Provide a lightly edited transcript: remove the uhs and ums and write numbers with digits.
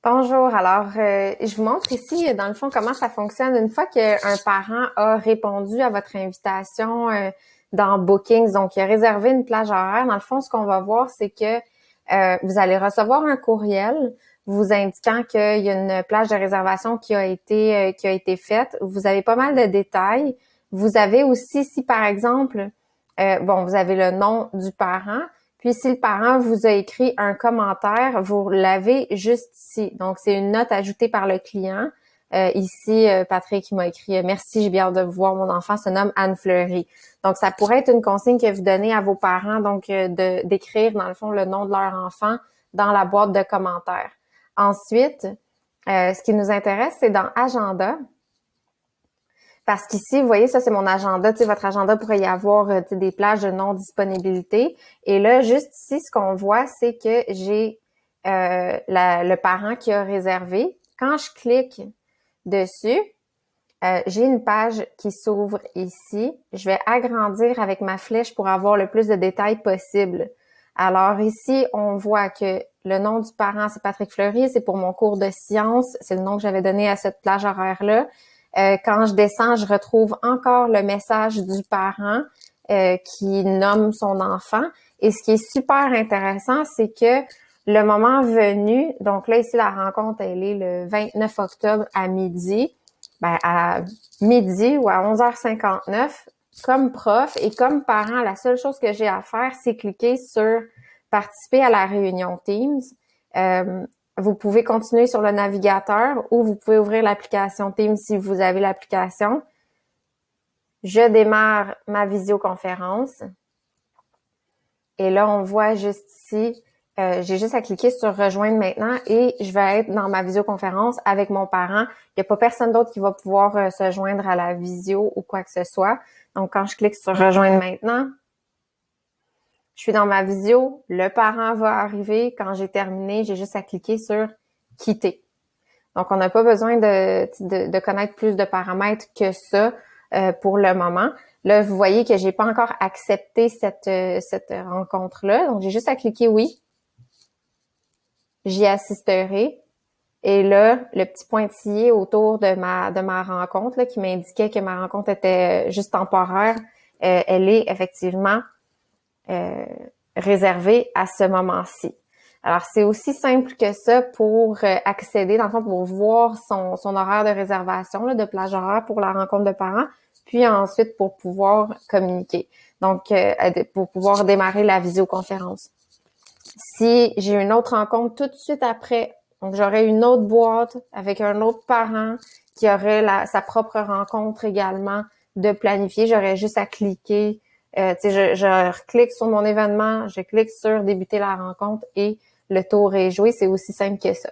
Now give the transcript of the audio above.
Bonjour. Alors, je vous montre ici, dans le fond, comment ça fonctionne. Une fois qu'un parent a répondu à votre invitation dans Bookings, donc il a réservé une plage horaire, dans le fond, ce qu'on va voir, c'est que vous allez recevoir un courriel vous indiquant qu'il y a une plage de réservation qui a été faite. Vous avez pas mal de détails. Vous avez aussi, si par exemple, vous avez le nom du parent. Puis, si le parent vous a écrit un commentaire, vous l'avez juste ici. Donc, c'est une note ajoutée par le client. Ici, Patrick m'a écrit Merci, j'ai bien hâte de vous voir. Mon enfant se nomme Anne Fleury. Donc, ça pourrait être une consigne que vous donnez à vos parents, donc d'écrire, dans le fond, le nom de leur enfant dans la boîte de commentaires. Ensuite, ce qui nous intéresse, c'est dans Agenda. Parce qu'ici, vous voyez, ça, c'est mon agenda. Tu sais, votre agenda pourrait y avoir des plages de non-disponibilité. Et là, juste ici, ce qu'on voit, c'est que j'ai le parent qui a réservé. Quand je clique dessus, j'ai une page qui s'ouvre ici. Je vais agrandir avec ma flèche pour avoir le plus de détails possible. Alors ici, on voit que le nom du parent, c'est Patrick Fleury. C'est pour mon cours de sciences. C'est le nom que j'avais donné à cette plage horaire-là. Quand je descends, je retrouve encore le message du parent qui nomme son enfant. Et ce qui est super intéressant, c'est que le moment venu, donc là, ici, la rencontre, elle est le 29 octobre à midi. À midi ou à 11h59, comme prof et comme parent, la seule chose que j'ai à faire, c'est cliquer sur « Participer à la réunion Teams ». Vous pouvez continuer sur le navigateur ou vous pouvez ouvrir l'application Teams si vous avez l'application. Je démarre ma visioconférence. Et là, on voit juste ici, j'ai juste à cliquer sur « Rejoindre maintenant » et je vais être dans ma visioconférence avec mon parent. Il n'y a pas personne d'autre qui va pouvoir se joindre à la visio ou quoi que ce soit. Donc, quand je clique sur « Rejoindre maintenant », je suis dans ma visio, le parent va arriver. Quand j'ai terminé, j'ai juste à cliquer sur « Quitter ». Donc, on n'a pas besoin de connaître plus de paramètres que ça pour le moment. Là, vous voyez que j'ai pas encore accepté cette rencontre-là. Donc, j'ai juste à cliquer « Oui ». J'y assisterai. Et là, le petit pointillé autour de ma rencontre là, qui m'indiquait que ma rencontre était juste temporaire, elle est effectivement réservée à ce moment-ci. Alors, c'est aussi simple que ça pour accéder, dans le fond, pour voir son horaire de réservation, là, de plage horaire pour la rencontre de parents, puis ensuite pour pouvoir communiquer. Donc, pour pouvoir démarrer la visioconférence. Si j'ai une autre rencontre tout de suite après, donc j'aurai une autre boîte avec un autre parent qui aurait sa propre rencontre également de planifier, j'aurais juste à cliquer, je reclique sur mon événement, je clique sur débuter la rencontre et le tour est joué. C'est aussi simple que ça.